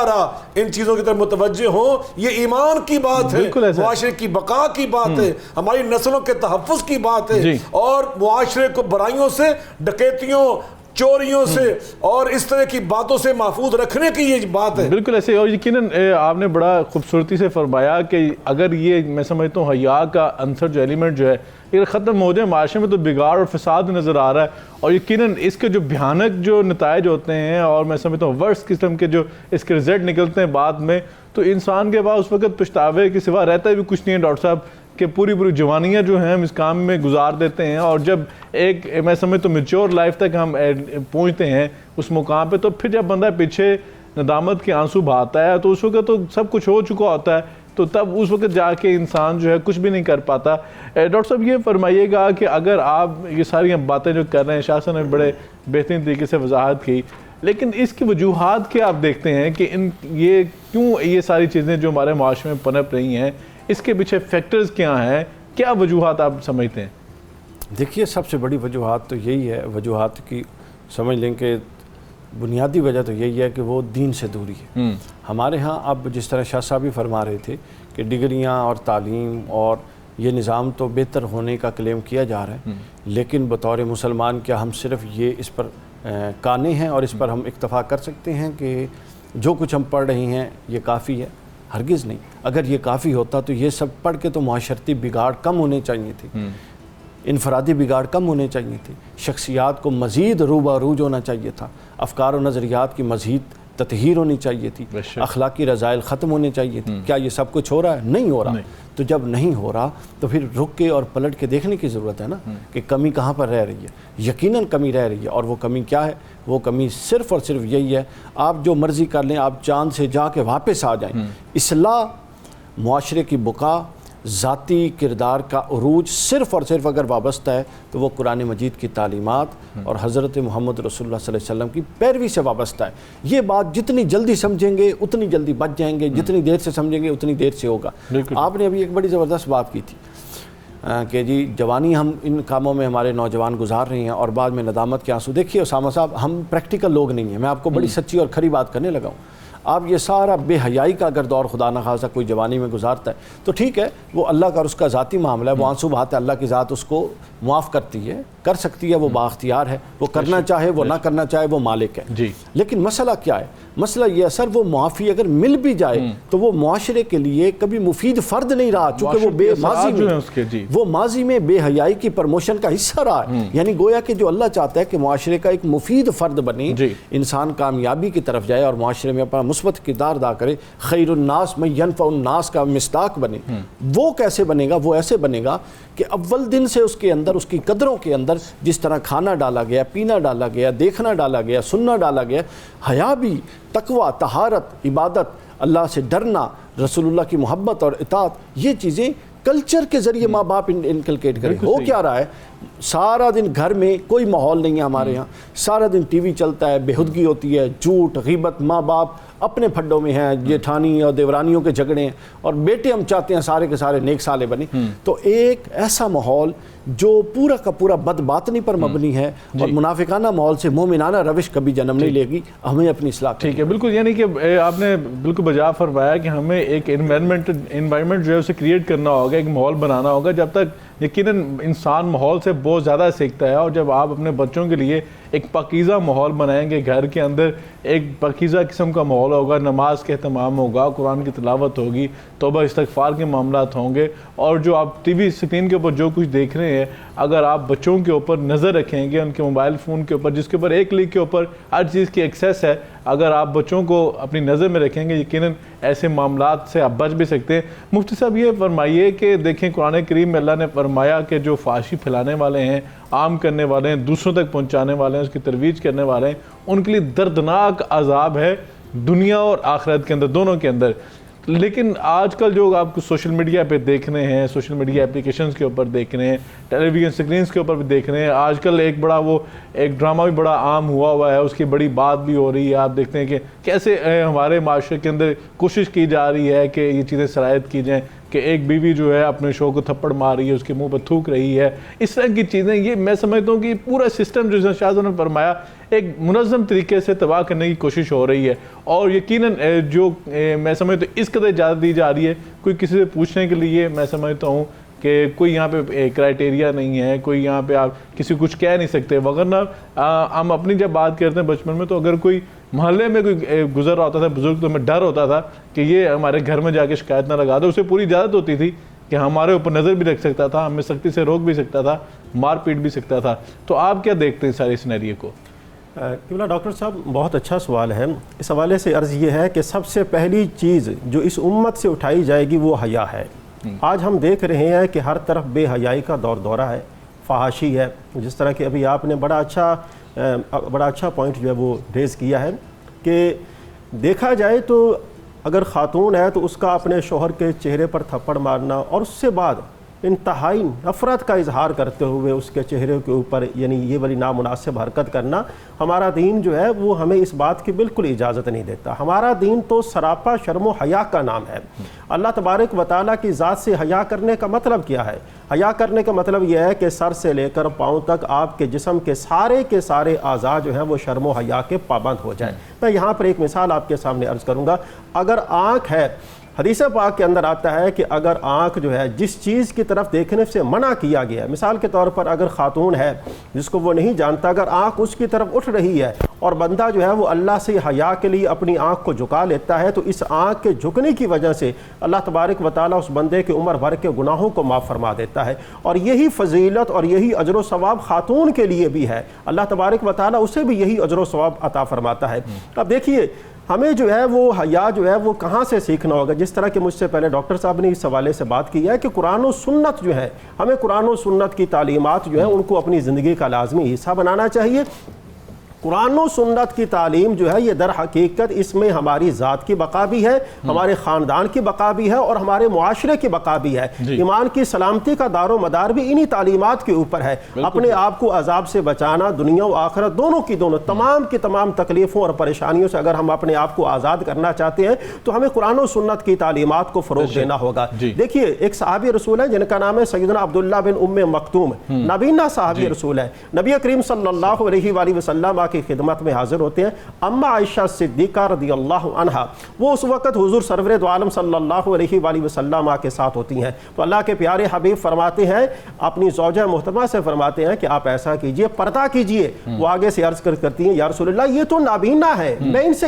را ان چیزوں کی طرف متوجہ ہوں. یہ ایمان کی بات ہے, معاشرے کی بقا کی بات ہے, ہماری نسلوں کے تحفظ کی بات ہے, اور معاشرے کو برائیوں سے, ڈکیتیوں, چوریوں سے اور اس طرح کی باتوں سے محفوظ رکھنے کی یہ بات ہے. بالکل ایسے. اور یقیناً آپ نے بڑا خوبصورتی سے فرمایا کہ اگر یہ میں سمجھتا ہوں حیا کا عنصر جو ایلیمنٹ جو ہے یہ ختم ہو جائے, معاشرے میں تو بگاڑ اور فساد نظر آ رہا ہے, اور یقیناً اس کے جو بھیانک جو نتائج ہوتے ہیں اور میں سمجھتا ہوں ورس قسم کے جو اس کے رزلٹ نکلتے ہیں بعد میں, تو انسان کے بعد اس وقت پچھتاوے کے سوا رہتا بھی کچھ نہیں ہے ڈاکٹر صاحب, کہ پوری جوانیاں جو ہیں ہم اس کام میں گزار دیتے ہیں, اور جب ایک میں سمجھتا ہوں میچور لائف تک ہم پہنچتے ہیں اس مقام پہ, تو پھر جب بندہ پیچھے ندامت کے آنسو بہاتا ہے تو اس وقت تو سب کچھ ہو چکا ہوتا ہے, تو تب اس وقت جا کے انسان جو ہے کچھ بھی نہیں کر پاتا. ڈاکٹر صاحب یہ فرمائیے گا کہ اگر آپ یہ ساری باتیں جو کر رہے ہیں, شاہ صاحب نے بڑے بہترین طریقے سے وضاحت کی, لیکن اس کی وجوہات کیا آپ دیکھتے ہیں کہ یہ کیوں یہ ساری چیزیں جو ہمارے معاشرے میں پنپ رہی ہیں, اس کے پیچھے فیکٹرز کیا ہیں, کیا وجوہات آپ سمجھتے ہیں؟ دیکھیے سب سے بڑی وجوہات تو یہی ہے, وجوہات کی سمجھ لیں کہ بنیادی وجہ تو یہی ہے کہ وہ دین سے دوری ہے. ہمارے ہاں اب جس طرح شاہ صاحب بھی فرما رہے تھے کہ ڈگریاں اور تعلیم اور یہ نظام تو بہتر ہونے کا کلیم کیا جا رہا ہے, لیکن بطور مسلمان کیا ہم صرف یہ اس پر قانے ہیں اور اس پر ہم اکتفا کر سکتے ہیں کہ جو کچھ ہم پڑھ رہے ہیں یہ کافی ہے؟ ہرگز نہیں. اگر یہ کافی ہوتا تو یہ سب پڑھ کے تو معاشرتی بگاڑ کم ہونے چاہیے تھے, انفرادی بگاڑ کم ہونے چاہیے تھے, شخصیات کو مزید روباروج ہونا چاہیے تھا, افکار و نظریات کی مزید تطہیر ہونی چاہیے تھی, اخلاقی رذائل ختم ہونے چاہیے تھی. کیا یہ سب کچھ ہو رہا ہے؟ نہیں ہو رہا. تو جب نہیں ہو رہا تو پھر رک کے اور پلٹ کے دیکھنے کی ضرورت ہے نا کہ کمی کہاں پر رہ رہی ہے. یقیناً کمی رہ رہی ہے, اور وہ کمی کیا ہے؟ وہ کمی صرف اور صرف یہی ہے, آپ جو مرضی کر لیں, آپ چاند سے جا کے واپس آ جائیں, اصلاح, معاشرے کی بقا, ذاتی کردار کا عروج صرف اور صرف اگر وابستہ ہے تو وہ قرآن مجید کی تعلیمات اور حضرت محمد رسول اللہ صلی اللہ علیہ وسلم کی پیروی سے وابستہ ہے. یہ بات جتنی جلدی سمجھیں گے اتنی جلدی بچ جائیں گے, جتنی دیر سے سمجھیں گے اتنی دیر سے ہوگا. آپ نے ابھی ایک بڑی زبردست بات کی تھی کہ جی جوانی ہم ان کاموں میں ہمارے نوجوان گزار رہے ہیں اور بعد میں ندامت کے آنسو. دیکھیے اسامہ صاحب, ہم پریکٹیکل لوگ نہیں ہیں, میں آپ کو بڑی سچی اور کھری بات کرنے لگا ہوں. آپ یہ سارا بے حیائی کا اگر دور خدا نہ خواستہ کوئی جوانی میں گزارتا ہے تو ٹھیک ہے, وہ اللہ کا اور اس کا ذاتی معاملہ ہے, وہ آنسو بہاتا ہے, اللہ کی ذات اس کو معاف کرتی ہے, کر سکتی ہے, وہ بااختیار ہے, وہ کرنا چاہے وہ نہ کرنا چاہے وہ مالک ہے. لیکن مسئلہ کیا ہے؟ مسئلہ یہ اثر وہ معافی اگر مل بھی جائے تو وہ معاشرے کے لیے کبھی مفید فرد نہیں رہا، چونکہ وہ ماضی میں بے حیائی کی پرموشن کا حصہ رہا ہے. یعنی گویا کہ جو اللہ چاہتا ہے کہ معاشرے کا ایک مفید فرد بنے، انسان کامیابی کی طرف جائے اور معاشرے میں اپنا مثبت کردار ادا کرے، خیر الناس من ینفع الناس کا مصداق بنے. وہ کیسے بنے گا؟ وہ ایسے بنے گا کہ اول دن سے اس کے اندر، اس کی قدروں کے اندر جس طرح کھانا ڈالا گیا، پینا ڈالا گیا، دیکھنا ڈالا گیا، سننا ڈالا گیا، حیا بھی، تقوی، طہارت، عبادت، اللہ سے ڈرنا، رسول اللہ کی محبت اور اطاعت، یہ چیزیں کلچر کے ذریعے ماں باپ انکلکیٹ کریں. ہو کیا رہا ہے؟ سارا دن گھر میں کوئی ماحول نہیں ہے ہمارے ہاں، سارا دن ٹی وی چلتا ہے، بےہودگی ہوتی ہے، جھوٹ، غیبت، ماں باپ اپنے پھڈوں میں ہیں، جیٹھانی اور دیورانیوں کے جھگڑے ہیں، اور بیٹے ہم چاہتے ہیں سارے کے سارے نیک سالے بنے. تو ایک ایسا ماحول جو پورا کا پورا بد باطنی پر مبنی ہے اور منافقانہ ماحول سے مومنانہ روش کبھی جنم نہیں لے گی. ہمیں اپنی اصلاح ٹھیک ہے، بالکل. یعنی کہ آپ نے بالکل بجا فرمایا کہ ہمیں ایک انوائرمنٹ جو ہے اسے کریٹ کرنا ہوگا، ایک ماحول بنانا ہوگا. جب تک یقیناً انسان ماحول سے بہت زیادہ سیکھتا ہے، اور جب آپ اپنے بچوں کے لیے ایک پاکیزہ ماحول بنائیں گے، گھر کے اندر ایک پاکیزہ قسم کا ماحول ہوگا، نماز کا اہتمام ہوگا، قرآن کی تلاوت ہوگی، توبہ استغفار کے معاملات ہوں گے، اور جو آپ ٹی وی اسکرین کے اوپر جو کچھ دیکھ رہے ہیں، اگر آپ بچوں کے اوپر نظر رکھیں گے، ان کے موبائل فون کے اوپر جس کے اوپر ایک کلک کے اوپر ہر چیز کی ایکسیس ہے، اگر آپ بچوں کو اپنی نظر میں رکھیں گے، یقیناً ایسے معاملات سے آپ بچ بھی سکتے ہیں. مفتی صاحب یہ فرمائیے کہ دیکھیں قرآن کریم میں اللہ نے فرمایا کہ جو فحاشی پھیلانے والے ہیں، عام کرنے والے ہیں، دوسروں تک پہنچانے والے ہیں، اس کی ترویج کرنے والے ہیں، ان کے لیے دردناک عذاب ہے دنیا اور آخرت کے اندر، دونوں کے اندر. لیکن آج کل جو آپ کو سوشل میڈیا پہ دیکھ رہے ہیں، سوشل میڈیا اپلیکیشنز کے اوپر دیکھ رہے ہیں، ٹیلی ویژن سکرینز کے اوپر بھی دیکھ رہے ہیں، آج کل ایک بڑا ایک ڈرامہ بھی بڑا عام ہوا ہے، اس کی بڑی بات بھی ہو رہی ہے. آپ دیکھتے ہیں کہ کیسے ہمارے معاشرے کے اندر کوشش کی جا رہی ہے کہ یہ چیزیں سرایت کی جائیں، کہ ایک بیوی جو ہے اپنے شوہر کو تھپڑ مار رہی ہے، اس کے منہ پہ تھوک رہی ہے. اس طرح کی چیزیں، یہ میں سمجھتا ہوں کہ پورا سسٹم جو شاہ صاحب نے فرمایا ایک منظم طریقے سے تباہ کرنے کی کوشش ہو رہی ہے. اور یقیناً جو میں سمجھتا ہوں اس قدر اجازت دی جا رہی ہے، کوئی کسی سے پوچھنے کے لیے میں سمجھتا ہوں کہ کوئی یہاں پہ کرائٹیریا نہیں ہے، کوئی یہاں پہ آپ کسی کچھ کہہ نہیں سکتے. وغیرہ ہم اپنی جب بات کرتے ہیں بچپن میں، تو اگر کوئی محلے میں کوئی گزر رہا ہوتا تھا بزرگ، تو ہمیں ڈر ہوتا تھا کہ یہ ہمارے گھر میں جا کے شکایت نہ لگا دے. اسے پوری اجازت ہوتی تھی کہ ہمارے اوپر نظر بھی رکھ سکتا تھا، ہمیں سختی سے روک بھی سکتا تھا، مار پیٹ بھی سکتا تھا. تو آپ کیا دیکھتے ہیں سارے سینیریو کو؟ قبلہ ڈاکٹر صاحب بہت اچھا سوال ہے. اس حوالے سے عرض یہ ہے کہ سب سے پہلی چیز جو اس امت سے اٹھائی جائے گی وہ حیا ہے. آج ہم دیکھ رہے ہیں کہ ہر طرف بے حیائی کا دور دورہ ہے، فحاشی ہے. جس طرح کہ ابھی آپ نے بڑا اچھا پوائنٹ جو ہے وہ ریز کیا ہے کہ دیکھا جائے تو اگر خاتون ہے تو اس کا اپنے شوہر کے چہرے پر تھپڑ مارنا، اور اس سے بعد انتہائی نفرت کا اظہار کرتے ہوئے اس کے چہرے کے اوپر یعنی یہ والی نامناسب حرکت کرنا، ہمارا دین جو ہے وہ ہمیں اس بات کی بالکل اجازت نہیں دیتا. ہمارا دین تو سراپا شرم و حیا کا نام ہے. اللہ تبارک و تعالیٰ کی ذات سے حیا کرنے کا مطلب کیا ہے؟ حیا کرنے کا مطلب یہ ہے کہ سر سے لے کر پاؤں تک آپ کے جسم کے سارے اعضاء جو ہیں وہ شرم و حیا کے پابند ہو جائیں. میں یہاں پر ایک مثال آپ کے سامنے عرض کروں گا. اگر آنکھ ہے، حدیث پاک کے اندر آتا ہے کہ اگر آنکھ جو ہے جس چیز کی طرف دیکھنے سے منع کیا گیا ہے، مثال کے طور پر اگر خاتون ہے جس کو وہ نہیں جانتا، اگر آنکھ اس کی طرف اٹھ رہی ہے اور بندہ جو ہے وہ اللہ سے حیا کے لیے اپنی آنکھ کو جھکا لیتا ہے، تو اس آنکھ کے جھکنے کی وجہ سے اللہ تبارک و تعالیٰ اس بندے کے عمر بھر کے گناہوں کو معاف فرما دیتا ہے. اور یہی فضیلت اور یہی اجر و ثواب خاتون کے لیے بھی ہے. اللہ تبارک و تعالیٰ اسے بھی یہی اجر و ثواب عطا فرماتا ہے. اب دیکھیے ہمیں جو ہے وہ حیا جو ہے وہ کہاں سے سیکھنا ہوگا. جس طرح کہ مجھ سے پہلے ڈاکٹر صاحب نے اس حوالے سے بات کی ہے کہ قرآن و سنت جو ہے، ہمیں قرآن و سنت کی تعلیمات جو ہیں ان کو اپنی زندگی کا لازمی حصہ بنانا چاہیے. قرآن و سنت کی تعلیم جو ہے یہ در حقیقت اس میں ہماری ذات کی بقا بھی ہے، ہمارے خاندان کی بقا بھی ہے، اور ہمارے معاشرے کی بقا بھی ہے. ایمان کی سلامتی کا دار و مدار بھی انہی تعلیمات کے اوپر ہے. اپنے آپ کو عذاب سے بچانا، دنیا و آخرت دونوں کی دونوں تمام کی تمام تکلیفوں اور پریشانیوں سے اگر ہم اپنے آپ کو آزاد کرنا چاہتے ہیں تو ہمیں قرآن و سنت کی تعلیمات کو فروغ دینا ہوگا. دیکھیے ایک صحابی رسول ہے جن کا نام ہے سیدنا عبداللہ بن ام مکتوم، نابینا صحابی رسول ہے. نبی کریم صلی اللہ علیہ وآلہ وسلم کی خدمت میں حاضر ہوتے ہیں. اما عائشہ صدیقہ رضی اللہ عنہا وہ اس وقت حضور سرور دو عالم صلی اللہ علیہ وآلہ وسلم کے ساتھ ہوتی ہیں. تو اللہ کے پیارے حبیب فرماتے ہیں اپنی زوجہ محترمہ سے فرماتے ہیں کہ آپ ایسا کیجئے، پردہ کیجئے. وہ آگے سے عرض کرتی ہیں یا رسول اللہ یہ تو نابینا ہے، میں ان سے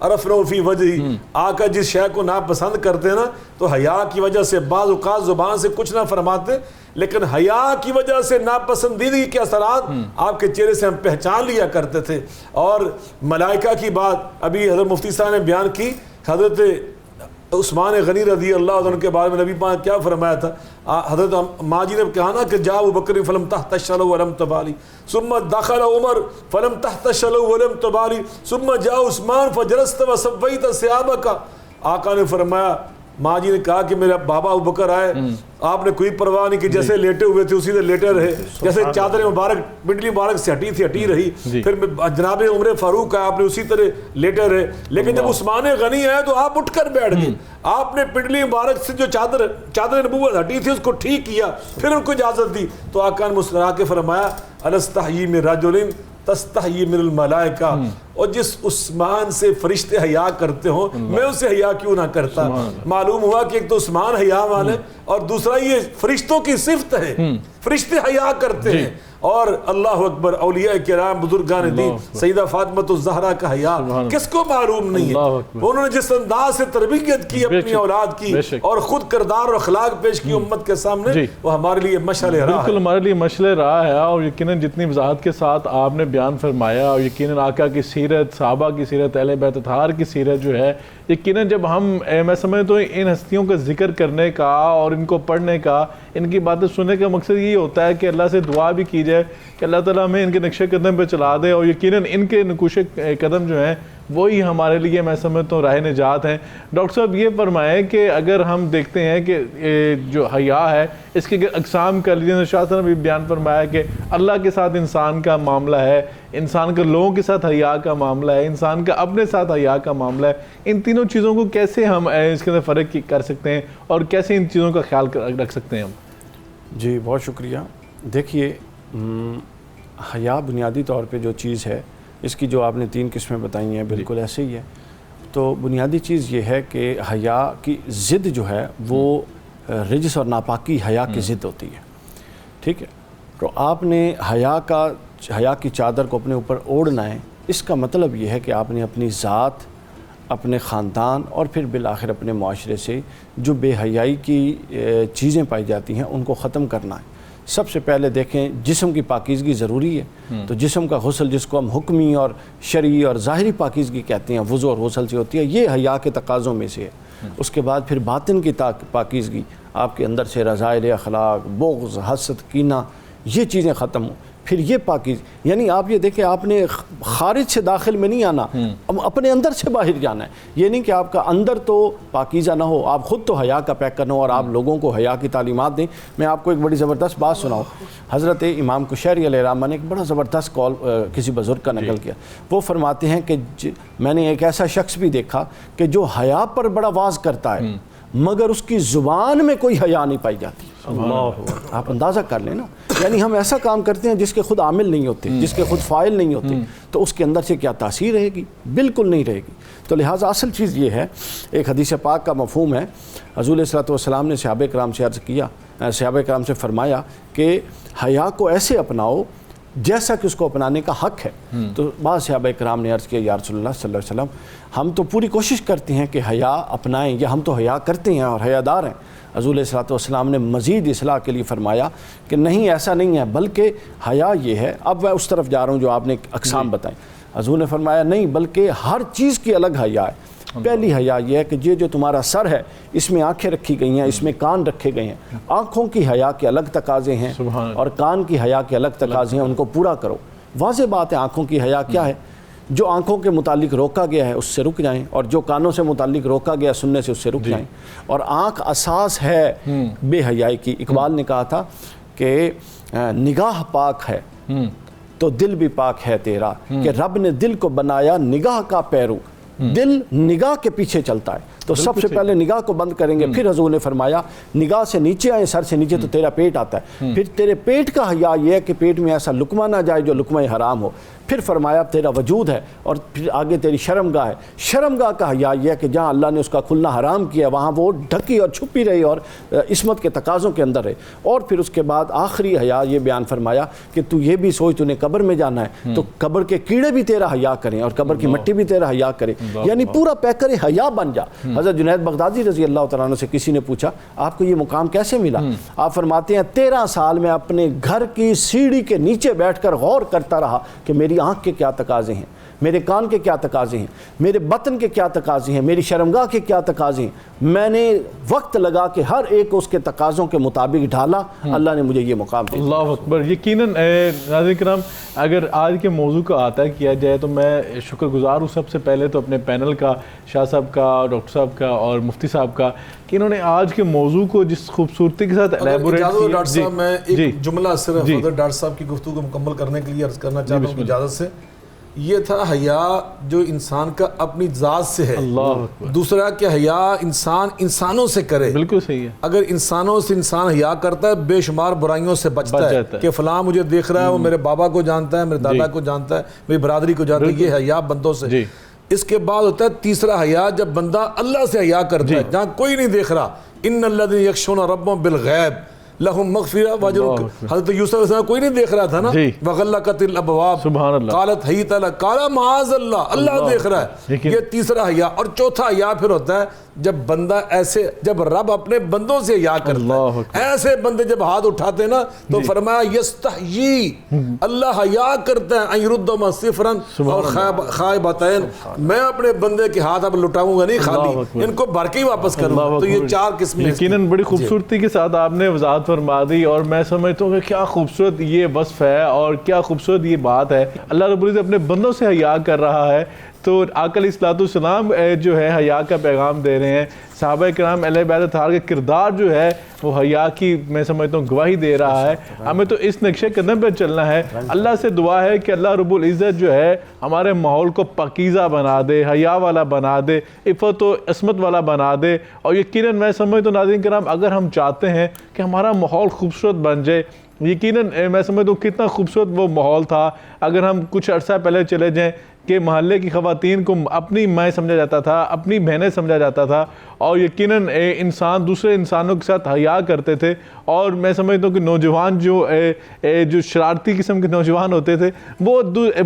عرفنا فی وجہی، آقا جس شے کو ناپسند کرتے ہیں نا تو حیا کی وجہ سے بعض اوقات زبان سے کچھ نہ فرماتے، لیکن حیا کی وجہ سے ناپسندیدگی کے اثرات آپ کے چہرے سے ہم پہچان لیا کرتے تھے۔ اور ملائکہ کی بات ابھی حضرت مفتی صاحب نے بیان کی، حضرت عثمان غنی رضی اللہ عنہ کے بارے میں نبی پاک کیا فرمایا تھا؟ حضرت ماں جی نے کہا نا کہ جاء ابو بکر فلم تحتشلوا ولم تبالی ثم دخل عمر فلم تحتشلوا ولم تبالی ثم جاء عثمان فجلست وسويت ثيابك۔ آقا نے فرمایا، ماں جی نے کہا کہ میرا بابا ابو بکر آئے، آپ نے کوئی پرواہ نہیں کہ جیسے لیٹے ہوئے تھے اسی سے لیٹے رہے، جیسے چادر مبارک پنڈلی مبارک سے ہٹی تھی ہٹی رہی، پھر جناب عمر فاروق آئے، آپ نے اسی طرح لیٹے رہے، لیکن جب عثمان غنی آئے تو آپ اٹھ کر بیٹھ گئے، آپ نے پنڈلی مبارک سے جو چادر نبوت ہٹی تھی اس کو ٹھیک کیا، پھر ان کو اجازت دی، تو آقا نے مسکرا کے فرمایا الستحیی من رجل تستحیی من الملائکہ، اور جس عثمان سے فرشتے حیا کرتے ہوں میں اسے حیا کیوں نہ کرتا۔ معلوم ہوا کہ ایک تو عثمان حیا والے اور دوسرا یہ فرشتوں کی صفت ہے، فرشتے حیا کرتے ہیں۔ اور اللہ اکبر، اولیاء کرام بزرگان دین سیدہ فاطمہ الزہرا کا حیا کس کو معلوم نہیں ہے؟ انہوں نے جس انداز سے تربیت کی اپنی اولاد کی اور خود کردار اور اخلاق پیش کی امت کے سامنے، وہ ہمارے لیے مشعل راہ ہے، بالکل ہمارے لیے مشعل راہ ہے۔ اور یقیناً جتنی وضاحت کے ساتھ آپ نے بیان فرمایا، اور یقیناً آقا کی سیرت، صحابہ کی سیرت، اہل بیت اطہار کی سیرت جو ہے، یقیناً جب میں سمجھتا ہوں ان ہستیوں کا ذکر کرنے کا اور ان کو پڑھنے کا، ان کی باتیں سننے کا مقصد یہ ہوتا ہے کہ اللہ سے دعا بھی کی جائے کہ اللہ تعالیٰ ہمیں ان کے نقش قدم پہ چلا دے، اور یقیناً ان کے نقوش قدم جو ہیں وہی ہمارے لیے میں سمجھتا ہوں راہ نجات ہیں۔ ڈاکٹر صاحب یہ فرمائیں کہ اگر ہم دیکھتے ہیں کہ جو حیا ہے اس کے اقسام کا لیجیے، شاہ صاحب نے بھی بیان فرمایا کہ اللہ کے ساتھ انسان کا معاملہ ہے، انسان کا لوگوں کے ساتھ حیا کا معاملہ ہے، انسان کا اپنے ساتھ حیا کا معاملہ ہے۔ ان تینوں چیزوں کو کیسے ہم اس کے اندر فرق کر سکتے ہیں اور کیسے ان چیزوں کا خیال رکھ سکتے ہیں ہم؟ جی بہت شکریہ۔ دیکھیے حیا بنیادی طور پہ جو چیز ہے، اس کی جو آپ نے 3 قسمیں بتائی ہیں بالکل ایسے ہی ہے۔ تو بنیادی چیز یہ ہے کہ حیا کی ضد جو ہے وہ رجس اور ناپاکی حیا کی ضد ہوتی ہے، ٹھیک ہے؟ تو آپ نے حیا کی چادر کو اپنے اوپر اوڑھنا ہے، اس کا مطلب یہ ہے کہ آپ نے اپنی ذات، اپنے خاندان اور پھر بالآخر اپنے معاشرے سے جو بے حیائی کی چیزیں پائی جاتی ہیں ان کو ختم کرنا ہے۔ سب سے پہلے دیکھیں جسم کی پاکیزگی ضروری ہے، تو جسم کا غسل جس کو ہم حکمی اور شرعی اور ظاہری پاکیزگی کہتے ہیں، وضو اور غسل سے ہوتی ہے، یہ حیا کے تقاضوں میں سے ہے۔ اس کے بعد پھر باطن کی پاکیزگی، آپ کے اندر سے رذائل اخلاق، بغض، حسد، کینہ، یہ چیزیں ختم ہوں، پھر یہ پاکیز، یعنی آپ یہ دیکھیں آپ نے خارج سے داخل میں نہیں آنا، اپنے اندر سے باہر جانا ہے۔ یہ نہیں کہ آپ کا اندر تو پاکیزہ نہ ہو، آپ خود تو حیا کا پیکر نہ ہو اور آپ لوگوں کو حیا کی تعلیمات دیں۔ میں آپ کو ایک بڑی زبردست بات سناؤں، حضرت امام کشیری علیہ الرحمہ نے ایک بڑا زبردست قول کسی بزرگ کا نقل کیا۔ وہ فرماتے ہیں کہ میں نے ایک ایسا شخص بھی دیکھا کہ جو حیا پر بڑا واز کرتا ہے مگر اس کی زبان میں کوئی حیا نہیں پائی جاتی۔ آپ اندازہ کر لیں نا، یعنی ہم ایسا کام کرتے ہیں جس کے خود عامل نہیں ہوتے، جس کے خود فاعل نہیں ہوتے، تو اس کے اندر سے کیا تاثیر رہے گی؟ بالکل نہیں رہے گی۔ تو لہٰذا اصل چیز یہ ہے، ایک حدیث پاک کا مفہوم ہے، حضور علیہ الصلوۃ والسلام نے صحابہ کرام سے عرض کیا، صحابہ کرام سے فرمایا کہ حیا کو ایسے اپناؤ جیسا کہ اس کو اپنانے کا حق ہے۔ تو بعض صحابہ کرام نے عرض کیا، یا رسول اللہ صلی اللہ علیہ وسلم ہم تو پوری کوشش کرتے ہیں کہ حیا اپنائیں، یا ہم تو حیا کرتے ہیں اور حیادار ہیں۔ حضور علیہ الصلوۃ والسلام نے مزید اصلاح کے لیے فرمایا کہ نہیں، ایسا نہیں ہے، بلکہ حیا یہ ہے، اب میں اس طرف جا رہا ہوں جو آپ نے اقسام بتائیں۔ حضور نے فرمایا نہیں، بلکہ ہر چیز کی الگ حیا ہے۔ پہلی حیا یہ ہے کہ یہ جو تمہارا سر ہے اس میں آنکھیں رکھی گئی ہیں، اس میں کان رکھے گئے ہیں، آنکھوں کی حیا کے الگ تقاضے ہیں اور کان کی حیا کے الگ تقاضے ہیں، ان کو پورا کرو۔ واضح بات ہے، آنکھوں کی حیا کیا ہے؟ جو آنکھوں کے متعلق روکا گیا ہے اس سے رک جائیں، اور جو کانوں سے متعلق روکا گیا سننے سے اس سے رک جائیں۔ اور آنکھ اساس ہے بے حیائی کی۔ اقبال نے کہا تھا کہ نگاہ پاک ہے تو دل بھی پاک ہے تیرا، کہ رب نے دل کو بنایا نگاہ کا پیرو، دل نگاہ کے پیچھے چلتا ہے۔ تو سب سے پہلے نگاہ کو بند کریں گے، پھر حضور نے فرمایا نگاہ سے نیچے آئیں، سر سے نیچے تو تیرا پیٹ آتا ہے، پھر تیرے پیٹ کا حیا یہ ہے کہ پیٹ میں ایسا لقمہ نہ جائے جو لقمہ حرام ہو، پھر فرمایا تیرا وجود ہے، اور پھر آگے تیری شرمگاہ ہے، شرمگاہ کا حیا یہ ہے کہ جہاں اللہ نے اس کا کھلنا حرام کیا وہاں وہ ڈھکی اور چھپی رہی اور عصمت کے تقاضوں کے اندر رہے۔ اور پھر اس کے بعد آخری حیا یہ بیان فرمایا کہ تو یہ بھی سوچ تو نے قبر میں جانا ہے تو قبر کے کیڑے بھی تیرا حیا کریں اور قبر کی مٹی بھی تیرا حیا کرے۔ یعنی پورا پیکر حیا بن جا. حضرت جنید بغدادی رضی اللہ تعالیٰ عنہ سے کسی نے پوچھا آپ کو یہ مقام کیسے ملا؟ آپ فرماتے ہیں 13 سال میں اپنے گھر کی سیڑھی کے نیچے بیٹھ کر غور کرتا رہا کہ میری آنکھ کے کیا تقاضے ہیں, میرے کان کے کیا تقاضے ہیں, میرے بطن کے کیا تقاضے ہیں, میری شرمگاہ کے کیا تقاضے ہیں. میں نے وقت لگا کہ ہر ایک اس کے تقاضوں کے مطابق ڈھالا. اللہ نے مجھے یہ مقام دیا. اللہ اکبر. یقیناً ناظرین کرام, اگر آج کے موضوع کا احاطہ کیا جائے تو میں شکر گزار ہوں سب سے پہلے تو اپنے پینل کا, شاہ صاحب کا, ڈاکٹر صاحب کا اور مفتی صاحب کا, کہ انہوں نے آج کے موضوع کو جس خوبصورتی کے ساتھ ایلیبوریٹ کیا. ڈاکٹر صاحب میں ایک جملہ صرف حضرت ڈاکٹر صاحب کی گفتگو کو مکمل کرنے کے لیے عرض کرنا چاہتا ہوں اجازت سے. یہ تھا حیا جو انسان کا اپنی ذات سے ہے. دوسرا کہ حیا انسان انسانوں سے کرے. بالکل صحیح ہے. اگر انسانوں سے انسان حیا کرتا ہے بے شمار برائیوں سے بچتا ہے کہ فلاں مجھے دیکھ رہا ہے, وہ میرے بابا کو جانتا ہے, میرے دادا کو جانتا ہے, میری برادری کو جانتا ہے. یہ حیا بندوں سے. اس کے بعد ہوتا ہے تیسرا حیا جب بندہ اللہ سے حیا کرتا ہے جہاں کوئی نہیں دیکھ رہا. ان الذین یخشون ربهم بالغیب لہم مغفرہ واجر. حضرت یوسف علیہ السلام کوئی نہیں دیکھ رہا تھا نا. وغلقت الابواب سبحان اللہ. قالت حیت اللہ قال معاذ اللہ, اللہ دیکھ رہا ہے. یہ تیسرا حیا. اور چوتھا حیا پھر ہوتا ہے جب بندہ ایسے, جب رب اپنے بندوں سے حیا کرتا ہے. ایسے بندے جب ہاتھ اٹھاتے ہیں نا تو فرمایا یستحیی, اللہ حیا کرتا ہے ان یردهما صفرا اور خائبتین. میں اپنے بندے کے ہاتھ اب لٹاؤں گا نہیں خالی, ان کو بھر کے ہی واپس کروں گا. تو یہ 4 قسمیں. یقیناً بڑی خوبصورتی کے ساتھ آپ نے وضاحت فرما دی, اور میں سمجھتا ہوں کہ کیا خوبصورت یہ وصف ہے اور کیا خوبصورت یہ بات ہے. اللہ رب العزت اپنے بندوں سے حیا کر رہا ہے. تو آقا علیہ الصلوۃ والسلام جو ہے حیا کا پیغام دے رہے ہیں. صحابہ کرام اہل بیت اطہار کا کردار جو ہے وہ حیا کی میں سمجھتا ہوں گواہی دے رہا ہے. ہمیں تو اس نقشے قدم پہ چلنا ہے. اللہ سے دعا ہے کہ اللہ رب العزت جو ہے ہمارے ماحول کو پاکیزہ بنا دے, حیا والا بنا دے, عفت و عصمت والا بنا دے. اور یقیناً میں سمجھتا ہوں ناظرین کرام اگر ہم چاہتے ہیں کہ ہمارا ماحول خوبصورت بن جائے, یقیناً میں سمجھتا ہوں کتنا خوبصورت وہ ماحول تھا اگر ہم کچھ عرصہ پہلے چلے جائیں کہ محلے کی خواتین کو اپنی مائیں سمجھا جاتا تھا, اپنی بہنیں سمجھا جاتا تھا, اور یقیناً انسان دوسرے انسانوں کے ساتھ حیا کرتے تھے. اور میں سمجھتا ہوں کہ نوجوان جو شرارتی قسم کے نوجوان ہوتے تھے وہ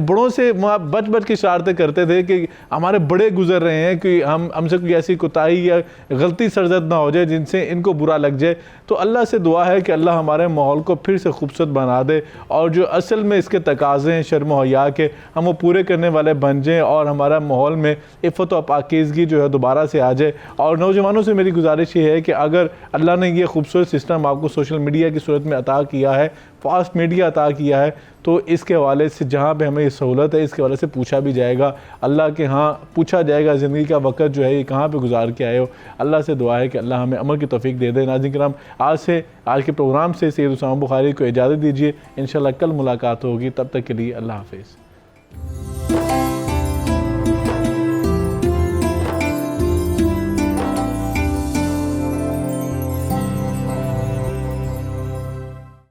بڑوں سے وہاں بچ بچ کے شرارتیں کرتے تھے کہ ہمارے بڑے گزر رہے ہیں کہ ہم سے کوئی ایسی کوتاہی یا غلطی سرزد نہ ہو جائے جن سے ان کو برا لگ جائے. تو اللہ سے دعا ہے کہ اللہ ہمارے ماحول کو پھر سے خوبصورت بنا دے, اور جو اصل میں اس کے تقاضے ہیں شرم و حیا کے ہم وہ پورے کرنے والے بن جائیں, اور ہمارا ماحول میں عفت و پاکیزگی جو ہے دوبارہ سے آ جائے. اور نوجوانوں سے میری گزارش یہ ہے کہ اگر اللہ نے یہ خوبصورت سسٹم آپ کو سوشل میڈیا کی صورت میں عطا کیا ہے, فاسٹ میڈیا عطا کیا ہے, تو اس کے حوالے سے جہاں پہ ہمیں یہ سہولت ہے اس کے حوالے سے پوچھا بھی جائے گا. اللہ کے ہاں پوچھا جائے گا زندگی کا وقت جو ہے یہ کہاں پہ گزار کے آئے ہو. اللہ سے دعا ہے کہ اللہ ہمیں عمل کی توفیق دے دے. ناظرین کرام آج کے پروگرام سے سید اسامہ بخاری کو اجازت دیجیے. انشاءاللہ کل ملاقات ہوگی, تب تک کے لیے اللہ حافظ.